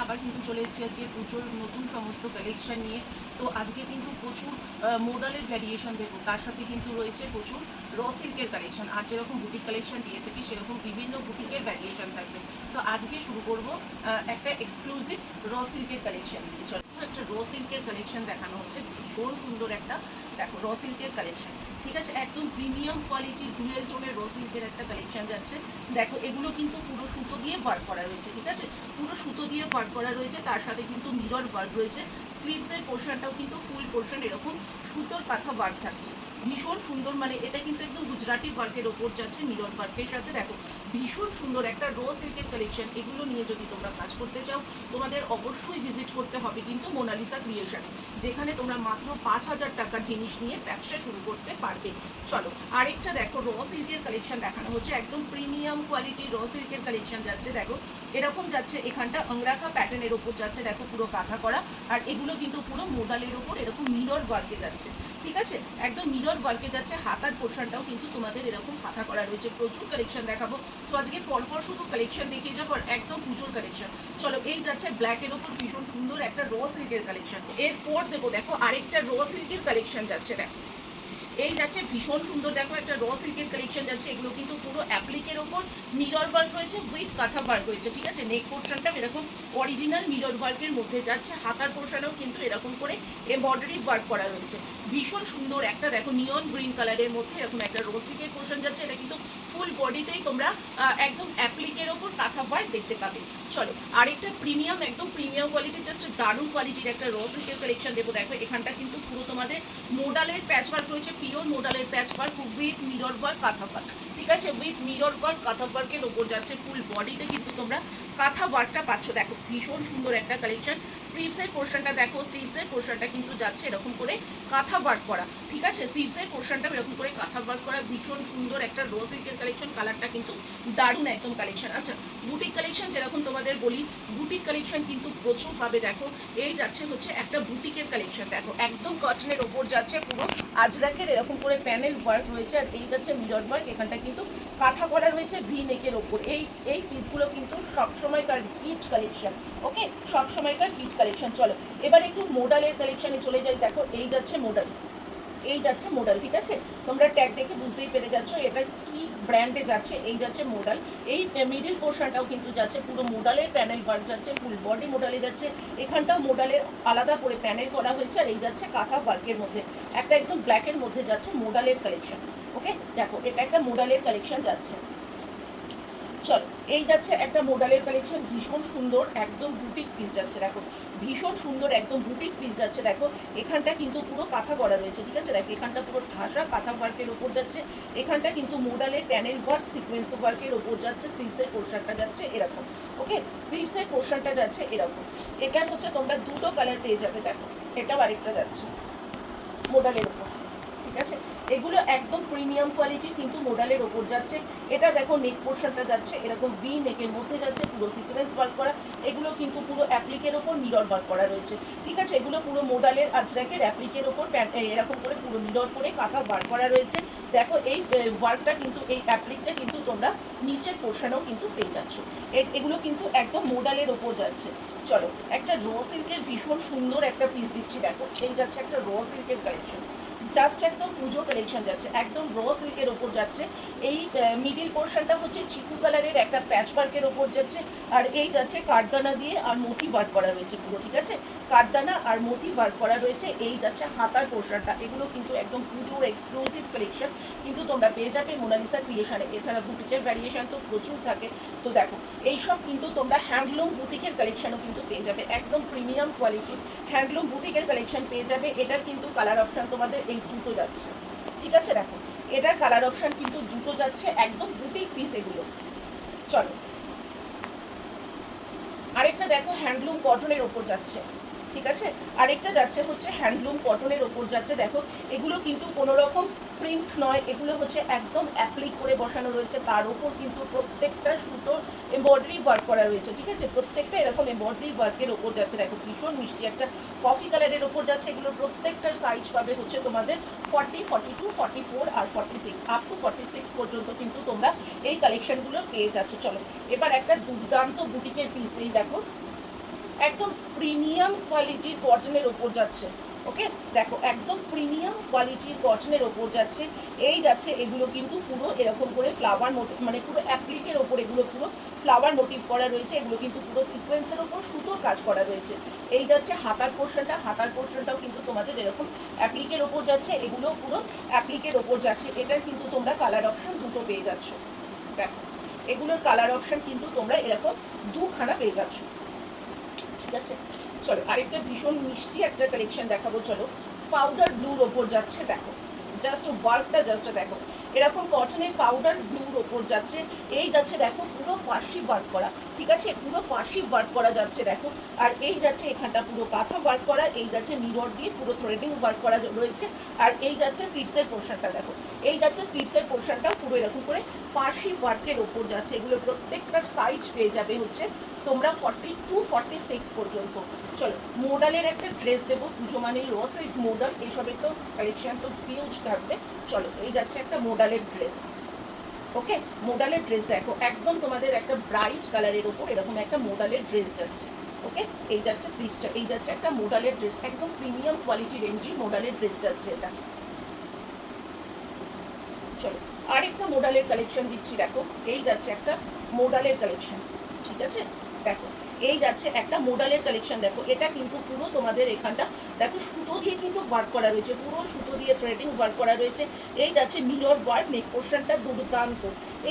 আবার কিন্তু চলে এসেছি আজকে প্রচুর নতুন সমস্ত কালেকশন নিয়ে। তো আজকে কিন্তু প্রচুর মোডালের ভ্যারিয়েশন দেবো, তার সাথে কিন্তু রয়েছে প্রচুর র সিল্কের কালেকশন। আর যেরকম বুটিক কালেকশন দিয়ে থাকি সেরকম বিভিন্ন বুটিকের ভ্যারিয়েশন থাকবে। তো আজকে শুরু করব একটা এক্সক্লুসিভ র সিল্কের কালেকশন দিয়ে। চলো একটা র সিল্কের কালেকশন দেখানো হচ্ছে, ভীষণ সুন্দর একটা দেখো র সিল্কের কালেকশন, ঠিক আছে, একদম প্রিমিয়াম কোয়ালিটি ডুয়েল টোনের র সিল্কের একটা কালেকশন যাচ্ছে। দেখো এগুলো কিন্তু পুরো সুতো দিয়ে ওয়ার্ক করা রয়েছে, ঠিক আছে, পুরো সুতো দিয়ে ওয়ার্ক করা রয়েছে, তার সাথে কিন্তু মিরর ওয়ার্ক রয়েছে। স্লিভসের পোর্শনটাও কিন্তু ফুল পোর্শন এরকম সুতোর কাঁথা ওয়ার্ক থাকছে, ভীষণ সুন্দর। মানে এটা কিন্তু একদম গুজরাটি ওয়ার্কের ওপর যাচ্ছে মিরর ওয়ার্কের সাথে। দেখো ভীষণ সুন্দর একটা র সিল্কের কালেকশন। এগুলো নিয়ে যদি তোমরা কাজ করতে চাও তোমাদের অবশ্যই ভিজিট করতে হবে কিন্তু মোনালিসা ক্রিয়েশনে, যেখানে তোমরা মাত্র 5,000 টাকার জিনিস নিয়ে ব্যবসা শুরু করতে পারবে। চলো আরেকটা দেখো র সিল্কের কালেকশন দেখানো হচ্ছে, একদম প্রিমিয়াম কোয়ালিটির র সিল্কের কালেকশন যাচ্ছে। দেখো এরকম যাচ্ছে, এখানটা অংরাখা প্যাটার্নের ওপর যাচ্ছে, দেখো পুরো কাঁথা করা। আর এগুলো কিন্তু পুরো মোডালের ওপর এরকম মিরর ওয়ার্কে যাচ্ছে, ঠিক আছে, একদম মিরর ওয়ার্কে যাচ্ছে। হাতার পোর্শনটাও কিন্তু তোমাদের এরকম কাঁথা করা রয়েছে। প্রচুর কালেকশন দেখাবো, তো আজকে পরপর শুধু কালেকশন দেখিয়ে যাবো আর একদম প্রচুর কালেকশন। চলো এই যাচ্ছে ব্ল্যাকের ওপর ভীষণ সুন্দর একটা র সিল্কের কালেকশন। এরপর দেবো দেখো আরেকটা র সিল্কের কালেকশন যাচ্ছে। দেখো এই যাচ্ছে ভীষণ সুন্দর, দেখো একটা র সিল্কের কালেকশন যাচ্ছে। এগুলো কিন্তু পুরো অ্যাপ্লিকের ওপর মিরর ওয়ার্ক রয়েছে, উইথ কাঁথা ওয়ার্ক রয়েছে, ঠিক আছে। নেক পোর্শনটা এরকম অরিজিনাল মিরর ওয়ার্কের মধ্যে যাচ্ছে, হাতার পোর্শনেও কিন্তু এরকম করে এমব্রয়ডারি ওয়ার্ক করা রয়েছে, ভীষণ সুন্দর একটা। দেখো নিয়ন গ্রিন কালারের মধ্যে এরকম একটা রো সিল্কের পোর্শন যাচ্ছে। এটা কিন্তু ফুল বডিতেই তোমরা একদম অ্যাপ্লিকের ওপর কাঁথা ওয়ার্ক দেখতে পাবে। চলো আরেকটা প্রিমিয়াম, একদম প্রিমিয়াম কোয়ালিটির, জাস্ট দারুণ কোয়ালিটির একটা র সিল্কের কালেকশন দেবো। দেখো এখানটা কিন্তু পুরো তোমাদের মোডালের প্যাচ ওয়ার্ক রয়েছে, পিওর মোডালের patch work with mirror work kantha work, ঠিক আছে, উইথ মিরর ওয়ার্ক কাঁথা ওয়ার্কের ওপর যাচ্ছে। ফুল বডিতে কিন্তু তোমরা কাঁথা ওয়ার্কটা পাচ্ছ। দেখো ভীষণ সুন্দর একটা কালেকশন। স্লিভসের পোর্শনটা দেখো, স্লিভসের পোর্শনটা কিন্তু যাচ্ছে এরকম করে কাঁথা ওয়ার্ক করা, ঠিক আছে, স্লিভসের পোর্শনটা এরকম করে কাঁথা ওয়ার্ক করা, ভীষণ সুন্দর একটা র সিল্কের কালেকশন। কালারটা কিন্তু দারুণ একদম কালেকশন। আচ্ছা বুটিক কালেকশন যেরকম তোমাদের বলি, বুটিক কালেকশন কিন্তু প্রচুর পাবে। দেখো এই যাচ্ছে হচ্ছে একটা বুটিকের কালেকশন, দেখো একদম কটনের ওপর যাচ্ছে, পুরো আজরাকের এরকম করে প্যানেল ওয়ার্ক রয়েছে। আর এই যাচ্ছে মিরর ওয়ার্ক, এখানটা কিন্তু কাঁথা করা রয়েছে ভি নেকের ওপর। এই পিসগুলো কিন্তু সবসময়কার হিট কালেকশন, ওকে, সবসময়কার হিট কালেকশন। চলো এবার একটু মোডালের কালেকশনে চলে যাই। দেখো এই যাচ্ছে মোডাল, এই যাচ্ছে মোডাল, ঠিক আছে, তোমরা ট্যাগ দেখে বুঝতেই পেরে যাচ্ছ এটা কি ব্র্যান্ডে যাচ্ছে। এই যাচ্ছে মোডাল, এই মিডিল পোর্শনটাও কিন্তু যাচ্ছে পুরো মোডালের প্যানেল ওয়ার্ক যাচ্ছে, ফুল বডি মোডালে যাচ্ছে। এখানটাও মোডালের আলাদা করে প্যানেল করা হয়েছে। আর এই যাচ্ছে কাঁথা ওয়ার্কের মধ্যে একটা একদম ব্ল্যাকের মধ্যে যাচ্ছে মোডালের কালেকশন, ওকে। দেখো এটা একটা মোডালের কালেকশন যাচ্ছে। চলো এই যাচ্ছে একটা মোডালের কালেকশন, ভীষণ সুন্দর একদম বুটিক পিস যাচ্ছে। দেখো ভীষণ সুন্দর একদম বুটিক পিস যাচ্ছে। দেখো এখানটা কিন্তু পুরো কাঁথা করা রয়েছে, ঠিক আছে, দেখো এখানটা পুরো ঠাসা কাঁথা ওয়ার্কের ওপর যাচ্ছে। এখানটা কিন্তু মোডালের প্যানেল ওয়ার্ক সিকোয়েন্স ওয়ার্কের ওপর যাচ্ছে। স্লিভসের পোর্শনটা যাচ্ছে এরকম, ওকে, স্লিভসের পোর্শনটা যাচ্ছে এরকম। এটার হচ্ছে তোমরা দুটো কালার পেয়ে যাবে। দেখো এটাও আরেকটা যাচ্ছে মোডালের ওপর, ঠিক আছে, এগুলো একদম প্রিমিয়াম কোয়ালিটি কিন্তু মোডালের ওপর যাচ্ছে। এটা দেখো নেক পোর্শনটা যাচ্ছে এরকম ভি নেকের মধ্যে যাচ্ছে, পুরো সিকোয়েন্স ওয়ার্ক করা। এগুলো কিন্তু পুরো অ্যাপ্লিকের ওপর মিরর ওয়ার্ক করা রয়েছে, ঠিক আছে, এগুলো পুরো মোডালের আজরাকের অ্যাপ্লিকের ওপর এরকম করে পুরো মিরর করে কাঁথা ওয়ার্ক করা রয়েছে। দেখো এই ওয়ার্কটা কিন্তু এই অ্যাপ্লিকটা কিন্তু তোমরা নিচের পোর্শনেও কিন্তু পেয়ে যাচ্ছ। এগুলো কিন্তু একদম মোডালের ওপর যাচ্ছে। চলো একটা র সিল্কের ভীষণ সুন্দর একটা পিস দিচ্ছি। দেখো এই যাচ্ছে একটা র সিল্কের কালেকশন, জাস্ট একদম পুজো কালেকশন যাচ্ছে, একদম র সিল্কের ওপর যাচ্ছে। এই মিডিল পোর্শনটা হচ্ছে চিকু কালারের একটা প্যাচ ওয়ার্কের ওপর যাচ্ছে। আর এই যাচ্ছে কাঠদানা দিয়ে আর মোতি ওয়ার্ক করা রয়েছে পুরো, ঠিক আছে, কাঠদানা আর মোতি ওয়ার্ক করা রয়েছে। এই যাচ্ছে হাতার পোর্শনটা, এগুলো কিন্তু একদম পুজোর এক্সক্লুসিভ কালেকশন কিন্তু তোমরা পেয়ে যাবে মোনালিসা ক্রিয়েশনে। এছাড়া বুটিকের ভ্যারিয়েশন তো প্রচুর থাকে। তো দেখো এইসব কিন্তু তোমরা হ্যান্ডলুম বুটিকের কালেকশনও কিন্তু পেয়ে যাবে, একদম প্রিমিয়াম কোয়ালিটির হ্যান্ডলুম বুটিকের কালেকশন পেয়ে যাবে। এটার কিন্তু কালার অপশান তোমাদের এই দুটো যাচ্ছে, ঠিক আছে, দেখো এটার কালার অপশান কিন্তু দুটো যাচ্ছে, একদম বুটিক পিস এগুলো। চলো আরেকটা দেখো হ্যান্ডলুম কটনের ওপর যাচ্ছে, ঠিক আছে, আরেকটা যাচ্ছে হচ্ছে হ্যান্ডলুম কটনের ওপর যাচ্ছে। দেখো এগুলো কিন্তু কোনো রকম প্রিন্ট নয়, এগুলো হচ্ছে একদম অ্যাপ্লিক করে বসানো রয়েছে, তার ওপর কিন্তু প্রত্যেকটা সুতোর এমব্রয়ডারি ওয়ার্ক করা রয়েছে, ঠিক আছে, প্রত্যেকটা এরকম এমব্রয়ডারি ওয়ার্কের ওপর যাচ্ছে। দেখো ভীষণ মিষ্টি একটা কফি কালারের ওপর যাচ্ছে। এগুলো প্রত্যেকটার সাইজ পাবে হচ্ছে তোমাদের 40, 42, 44 আর 46, আপ টু 46 পর্যন্ত কিন্তু তোমরা এই কালেকশনগুলো পেয়ে যাচ্ছ। চলো এবার একটা দুর্দান্ত বুটিকের পিস দিই। দেখো একদম প্রিমিয়াম কোয়ালিটির কটনের ওপর যাচ্ছে। ওকে, দেখো একদম প্রিমিয়াম কোয়ালিটির কটনের ওপর যাচ্ছে। এই যাচ্ছে এগুলো কিন্তু পুরো এরকম করে ফ্লাওয়ার মোটিভ, মানে পুরো অ্যাপ্লিকের ওপর এগুলো পুরো ফ্লাওয়ার মোটিভ করা রয়েছে। এগুলো কিন্তু পুরো সিকোয়েন্সের ওপর সুতোর কাজ করা রয়েছে। এই যাচ্ছে হাতার পোর্শনটা, হাতার পোর্শনটাও কিন্তু তোমাদের এরকম অ্যাপ্লিকের ওপর যাচ্ছে। এগুলো পুরো অ্যাপ্লিকের ওপর যাচ্ছে। এটার কিন্তু তোমরা কালার অপশন দুটো পেয়ে যাচ্ছ। দেখো এগুলোর কালার অপশন কিন্তু তোমরা এরকম দুখানা পেয়ে যাচ্ছ। ঠিক আছে, চলো আরেকটা ভীষণ মিষ্টি একটা কালেকশন দেখাবো। চলো পাউডার ব্লুর ওপর যাচ্ছে। দেখো জাস্ট ওয়ার্কটা জাস্ট দেখো, এরকম কটনের পাউডার ব্লুর ওপর যাচ্ছে। এই যাচ্ছে দেখো পুরো পাশি ওয়ার্ক করা, ঠিক আছে, পুরো পাশি ওয়ার্ক করা যাচ্ছে দেখো। আর এই যাচ্ছে এখানটা পুরো কাঁথা ওয়ার্ক করা, এই যাচ্ছে মিরর দিয়ে পুরো থ্রেডিং ওয়ার্ক করা রয়েছে। আর এই যাচ্ছে স্লিভসের পোর্শনটা দেখো, এই যাচ্ছে স্লিভসের পোর্শনটা পুরো এরকম করে পাশি ওয়ার্কের ওপর যাচ্ছে। এগুলো প্রত্যেকটার সাইজ পেয়ে যাবে হচ্ছে তোমরা 40 to 46 পর্যন্ত। চলো মোডালের একটা ড্রেস দেবো, পুজো মানে র সিল্ক মোডাল, এইসবের তো কালেকশন তো হিউজ থাকবে। চলো এই যাচ্ছে একটা মোডালের ড্রেস। ওকে, মোডালের ড্রেস দেখো একদম তোমাদের একটা ব্রাইট কালারের ওপর এরকম একটা মোডালের ড্রেস যাচ্ছে। ওকে, এই যাচ্ছে স্লিভসটা, এই যাচ্ছে একটা মোডালের ড্রেস, একদম প্রিমিয়াম কোয়ালিটি রেঞ্জি মোডালের ড্রেস যাচ্ছে এটা। চলো আরেকটা মোডালের কালেকশন দিচ্ছি। দেখো এই যাচ্ছে একটা মোডালের কালেকশন, ঠিক আছে। দেখো এই যাচ্ছে একটা মোডালের কালেকশন। দেখো এটা কিন্তু পুরো তোমাদের এখানটা দেখো সুতো দিয়ে কিন্তু ওয়ার্ক করা রয়েছে, পুরো সুতো দিয়ে থ্রেডিং ওয়ার্ক করা রয়েছে। এই যাচ্ছে মিরর ওয়ার্ক, নেক পোর্শনটা দুর্দান্ত।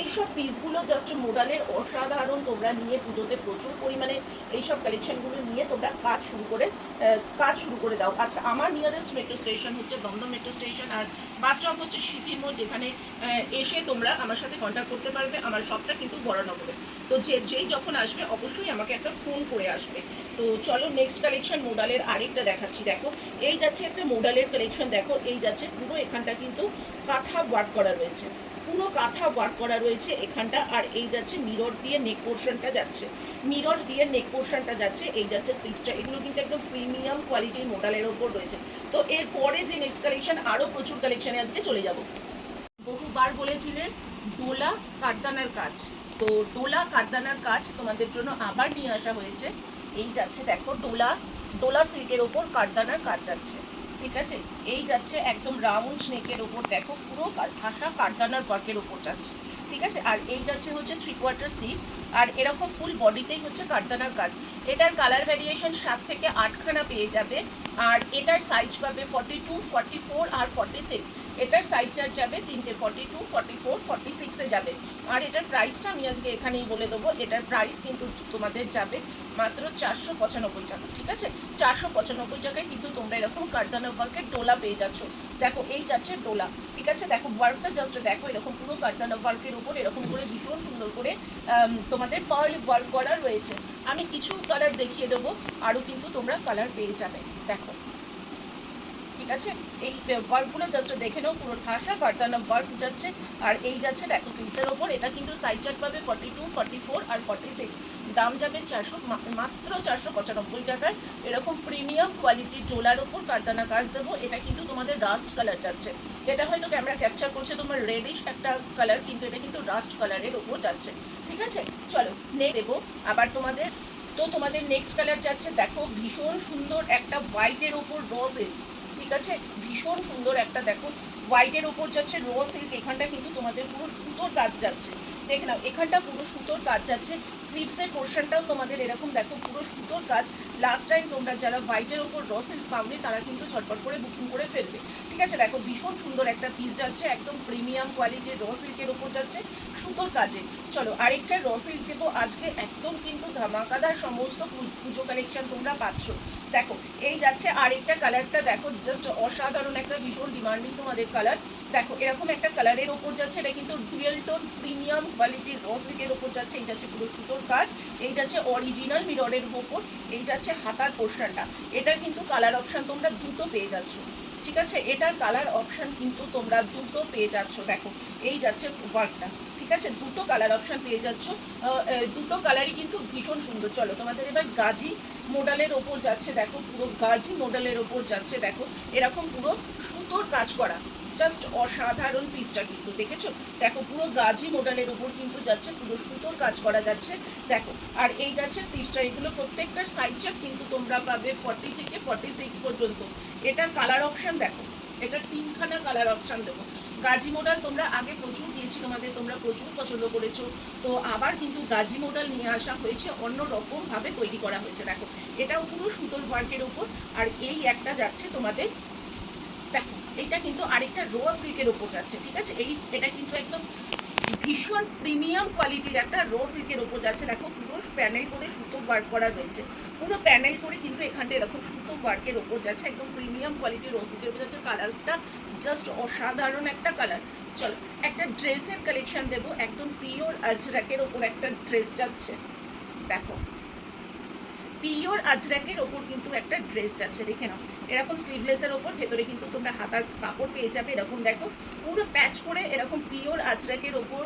এইসব পিসগুলো জাস্ট মোডালের অসাধারণ। তোমরা নিয়ে পুজোতে প্রচুর পরিমাণে এইসব কালেকশনগুলো নিয়ে তোমরা কাজ শুরু করে দাও। আচ্ছা, আমার নিয়ারেস্ট মেট্রো স্টেশন হচ্ছে দমদম মেট্রো স্টেশন, আর বাস স্টপ হচ্ছে সিটির মোড়, যেখানে এসে তোমরা আমার সাথে কন্ট্যাক্ট করতে পারবে। আমার শপটা কিন্তু বড়নগরে। তো যেই যখন আসবে অবশ্যই আমাকে একটা ফোন করে আসবে। তো চলো নেক্সট কালেকশন মোডালের আরেকটা দেখাচ্ছি। দেখো এই যাচ্ছে একটা মোডালের কালেকশন। দেখো এই যাচ্ছে পুরো এখানটা কিন্তু কাঁথা ওয়ার্ক করা রয়েছে, পুরো কাঁথা ওয়ার্ক করা রয়েছে এখানটা। আর এই যাচ্ছে মিরর দিয়ে নেক পোর্শনটা যাচ্ছে, মিরর দিয়ে নেক পোর্শনটা যাচ্ছে। এই যাচ্ছে স্লিভসটা, এগুলো কিন্তু একদম প্রিমিয়াম কোয়ালিটির মোডালের ওপর রয়েছে। তো এরপরে যে নেক্সট কালেকশন, আরও প্রচুর কালেকশনে আজকে চলে যাব। বহুবার বলেছিলেন ডোলা কারদানার কাজ, তো ডোলা কারদানার কাজ তোমাদের জন্য আবার নিয়ে আসা হয়েছে। এই যাচ্ছে দেখো ডোলা সিল্কের ওপর কারদানার কাজ যাচ্ছে, ঠিক আছে। এই যাচ্ছে একদম রাউন্ড নেকের ওপর দেখো পুরো ঠাসা কারদানার ওয়ার্কের ওপর যাচ্ছে, ঠিক আছে। আর এই যাচ্ছে হচ্ছে 3/4 স্লিভস, আর এরকম ফুল বডিতেই হচ্ছে কারদানার কাজ। এটার কালার ভ্যারিয়েশন 7 থেকে 8খানা পেয়ে যাবে। আর এটার সাইজ পাবে 42, 44 আর 46। এটার সাইজ চার্জ যাবে তিনটে, 42, 44, 46-এ যাবে। আর এটার প্রাইসটা আমি আজকে এখানেই বলে দেবো। এটার প্রাইস কিন্তু তোমাদের যাবে মাত্র 495 টাকা, ঠিক আছে। 495 টাকায় কিন্তু তোমরা এরকম কারদানা ওয়ার্কের ডোলা পেয়ে যাচ্ছ। দেখো এই যাচ্ছে ডোলা, ঠিক আছে। দেখো ওয়ার্কটা জাস্ট দেখো, এরকম পুরো কারদানা ওয়ার্কের উপর এরকম করে ভীষণ সুন্দর করে তোমাদের পার্ল ওয়ার্ক করা রয়েছে। আমি কিছু কালার দেখিয়ে দেবো, আরও কিন্তু তোমরা কালার পেয়ে যাবে। দেখো ঠিক আছে, এই ওয়ার্কগুলো জাস্ট দেখে নাও, পুরো ঠাসা কারদানা ওয়ার্ক যাচ্ছে। আর এই যাচ্ছে দেখো স্লিভসের ওপর, এটা কিন্তু সাইজ চার্ট পাবে 42, 44 আর 46। দাম যাবে মাত্র 495 টাকায়। এরকম প্রিমিয়াম কোয়ালিটির ডোলার ওপর কারদানা কাজ দেবো। এটা কিন্তু তোমাদের রাস্ট কালার যাচ্ছে। এটা হয়তো ক্যামেরা ক্যাপচার করছে তোমার রেডিশ একটা কালার, কিন্তু এটা কিন্তু রাস্ট কালারের ওপর যাচ্ছে, ঠিক আছে। চলো দেবো আবার তোমাদের। তো তোমাদের নেক্সট কালার যাচ্ছে দেখো ভীষণ সুন্দর একটা হোয়াইটের ওপর রোজের, ঠিক আছে, ভীষণ সুন্দর একটা দেখো হোয়াইটের ওপর যাচ্ছে র সিল্ক। এখানটা কিন্তু তোমাদের পুরো সুতোর কাজ যাচ্ছে, দেখে নাও এখানটা পুরো সুতোর কাজ যাচ্ছে। স্লিভসের পোর্শনটাও তোমাদের এরকম দেখো পুরো সুতোর কাজ। লাস্ট টাইম তোমরা যারা হোয়াইটের ওপর র সিল্ক পাওনি তারা কিন্তু ঝটপট করে বুকিং করে ফেলবে, ঠিক আছে। দেখো ভীষণ সুন্দর একটা পিস যাচ্ছে, একদম প্রিমিয়াম কোয়ালিটির র সিল্কের ওপর যাচ্ছে সুতোর কাজে। চলো আরেকটা র সিল্ক দেবো আজকে, একদম কিন্তু ধামাকাদার সমস্ত পুজো কালেকশন তোমরা পাচ্ছ। দেখো এই যাচ্ছে আরেকটা কালারটা, দেখো জাস্ট অসাধারণ একটা ভীষণ ডিমান্ডিং তোমাদের কালার। দেখো এরকম একটা কালারের ওপর যাচ্ছে, এটা কিন্তু ডুয়েল টোন প্রিমিয়াম কোয়ালিটির র সিল্কের ওপর যাচ্ছে। এই যাচ্ছে পুরো সুতোর কাজ, এই যাচ্ছে অরিজিনাল মিররের ওপর, এই যাচ্ছে হাতার পোর্শনটা। এটা কিন্তু কালার অপশান তোমরা দুটো পেয়ে যাচ্ছ, ঠিক আছে। এটার কালার অপশান কিন্তু তোমরা দুটো পেয়ে যাচ্ছ। দেখো এই যাচ্ছে ওয়ার্কটা, ঠিক আছে, দুটো কালার অপশান পেয়ে যাচ্ছ। দুটো কালারই কিন্তু ভীষণ সুন্দর। চলো তোমাদের এবার গাজি মোডালের ওপর যাচ্ছে। দেখো পুরো গাজি মোডালের ওপর যাচ্ছে, দেখো এরকম পুরো সুতোর কাজ করা, জাস্ট অসাধারণ পিসটা কিন্তু দেখেছো, দেখো পুরো গাজি মডেলের উপর কিন্তু যাচ্ছে, পুরো সুতোর কাজ করা যাচ্ছে দেখো। আর এই যাচ্ছে স্লিভসটা, এগুলো প্রত্যেকটার সাইজ চার্ট কিন্তু তোমরা পাবে 40 থেকে 46 পর্যন্ত। এটার কালার অপশন দেখো, এটা 3খানা কালার অপশন দেবো। গাজি মডেল তোমরা আগে প্রচুর দিয়েছি তোমাদের, তোমরা প্রচুর পছন্দ করেছো, তো আবার কিন্তু গাজি মডেল নিয়ে আসা হয়েছে, অন্য রকম ভাবে তৈরি করা হয়েছে দেখো। এটাও পুরো সুতোর ওয়ার্কের উপর। আর এই একটা যাচ্ছে তোমাদের দেখো, এটা কিন্তু আরেকটা র সিল্কের উপর যাচ্ছে, ঠিক আছে। এটা কিন্তু একদম ভীষণ প্রিমিয়াম কোয়ালিটির একটা র সিল্কের উপর যাচ্ছে দেখো, পুরো প্যানেল করে সুতো ওয়ার্ক করা রয়েছে, পুরো প্যানেল করে কিন্তু এখানটা এরকম সুতো ওয়ার্কের ওপর যাচ্ছে, একদম প্রিমিয়াম কোয়ালিটির র সিল্কের উপর যাচ্ছে। কালারটা জাস্ট অসাধারণ একটা কালার। চলো একটা ড্রেসের কালেকশন দেবো, একদম পিওর আজরাকের ওপর একটা ড্রেস যাচ্ছে দেখো, পিওর আজরাকের ওপর কিন্তু একটা ড্রেস যাচ্ছে, দেখে নাও। এরকম স্লিভলেসের ওপর ভেতরে কিন্তু তোমরা হাতার কাপড় পেয়ে যাবে, এরকম দেখো পুরো প্যাচ করে এরকম পিওর আজরাকের ওপর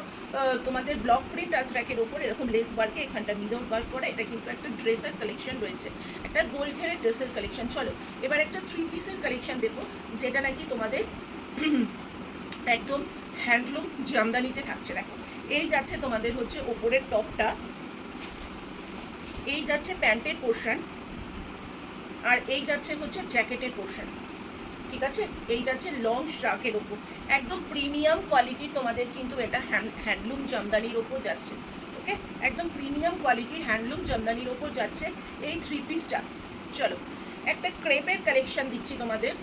তোমাদের ব্লক প্রিন্ট আজরাকের ওপর এরকম লেস ওয়ার্কে এখানটা মিরর ওয়ার্ক করা, এটা কিন্তু একটা ড্রেসের কালেকশন রয়েছে, একটা গোল্ড ঘেরের ড্রেসের কালেকশন। চলো এবার একটা 3 পিসের কালেকশন দেবো, যেটা নাকি তোমাদের একদম হ্যান্ডলুম জামদানিতে থাকছে দেখো। এই যাচ্ছে তোমাদের হচ্ছে ওপরের টপটা, এই যাচ্ছে প্যান্টের পোর্শন, আর এই যাচ্ছে হচ্ছে জ্যাকেটের পোর্শন, ঠিক আছে। এই যাচ্ছে লং শার্কের ওপর, একদম প্রিমিয়াম কোয়ালিটির তোমাদের কিন্তু এটা হ্যান্ডলুম জামদানির ওপর যাচ্ছে, ওকে, একদম প্রিমিয়াম কোয়ালিটির হ্যান্ডলুম জামদানির ওপর যাচ্ছে এই 3 পিসটা। চলো একটা ক্রেপের কালেকশন দিচ্ছি তোমাদের,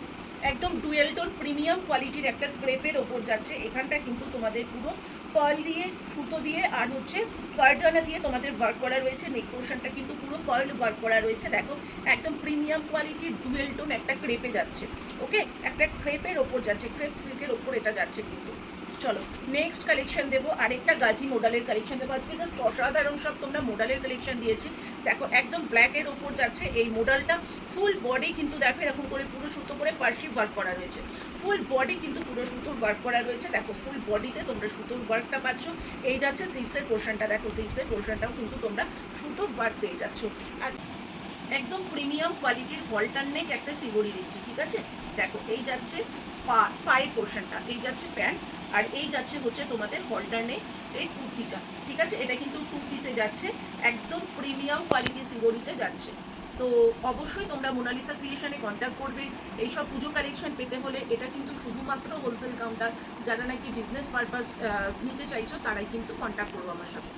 একদম ডুয়েল টোন প্রিমিয়াম কোয়ালিটির একটা ক্রেপের ওপর যাচ্ছে। এখানটা কিন্তু তোমাদের পুরো পার্ল দিয়ে সুতো দিয়ে আর হচ্ছে কারদানা দিয়ে তোমাদের ওয়ার্ক করা রয়েছে, নেক পোর্শনটা কিন্তু পুরো পার্ল ওয়ার্ক করা রয়েছে দেখো, একদম প্রিমিয়াম কোয়ালিটির ডুয়েল টোন একটা ক্রেপে যাচ্ছে, ওকে, একটা ক্রেপের ওপর যাচ্ছে, ক্রেপ সিল্কের ওপর এটা যাচ্ছে কিন্তু। চলো নেক্সট কালেকশন দেবো, আরেকটা গাজি মডেলের কালেকশন দেবো। আজকে জাস্ট অসাধারণ সব তোমরা মডেলের কালেকশন দিয়েছি দেখো, একদম ব্ল্যাকের ওপর যাচ্ছে এই মডেলটা। ফুল বডি কিন্তু দেখো এরকম করে পুরো সুতো করে পার্সি ওয়ার্ক করা রয়েছে, ফুল বডি কিন্তু পুরো সুতোর ওয়ার্ক করা রয়েছে দেখো, ফুল বডিতে তোমরা সুতোর ওয়ার্কটা পাচ্ছ। এই যাচ্ছে স্লিভসের পোর্শনটা দেখো, স্লিভসের পোর্শনটাও কিন্তু তোমরা সুতোর ওয়ার্ক পেয়ে যাচ্ছ। আচ্ছা একদম প্রিমিয়াম কোয়ালিটির হলটার নেক একটা সিগড়ি দিচ্ছি, ঠিক আছে। দেখো এই যাচ্ছে পায়ের পোর্শনটা, এই যাচ্ছে প্যান্ট, আর এই যাচ্ছে হচ্ছে তোমাদের হলটার নেক এই কুর্তিটা, ঠিক আছে। এটা কিন্তু 2 পিসে যাচ্ছে, একদম প্রিমিয়াম কোয়ালিটি সিগড়িতে যাচ্ছে। তো অবশ্যই তোমরা মোনালিসা ক্রিয়েশনে কন্ট্যাক্ট করবে এইসব পুজো কালেকশন পেতে হলে। এটা কিন্তু শুধুমাত্র হোলসেল কাউন্টার, যারা নাকি বিজনেস পারপাস নিতে চাইছো তারাই কিন্তু কন্ট্যাক্ট করবো আমার সাথে।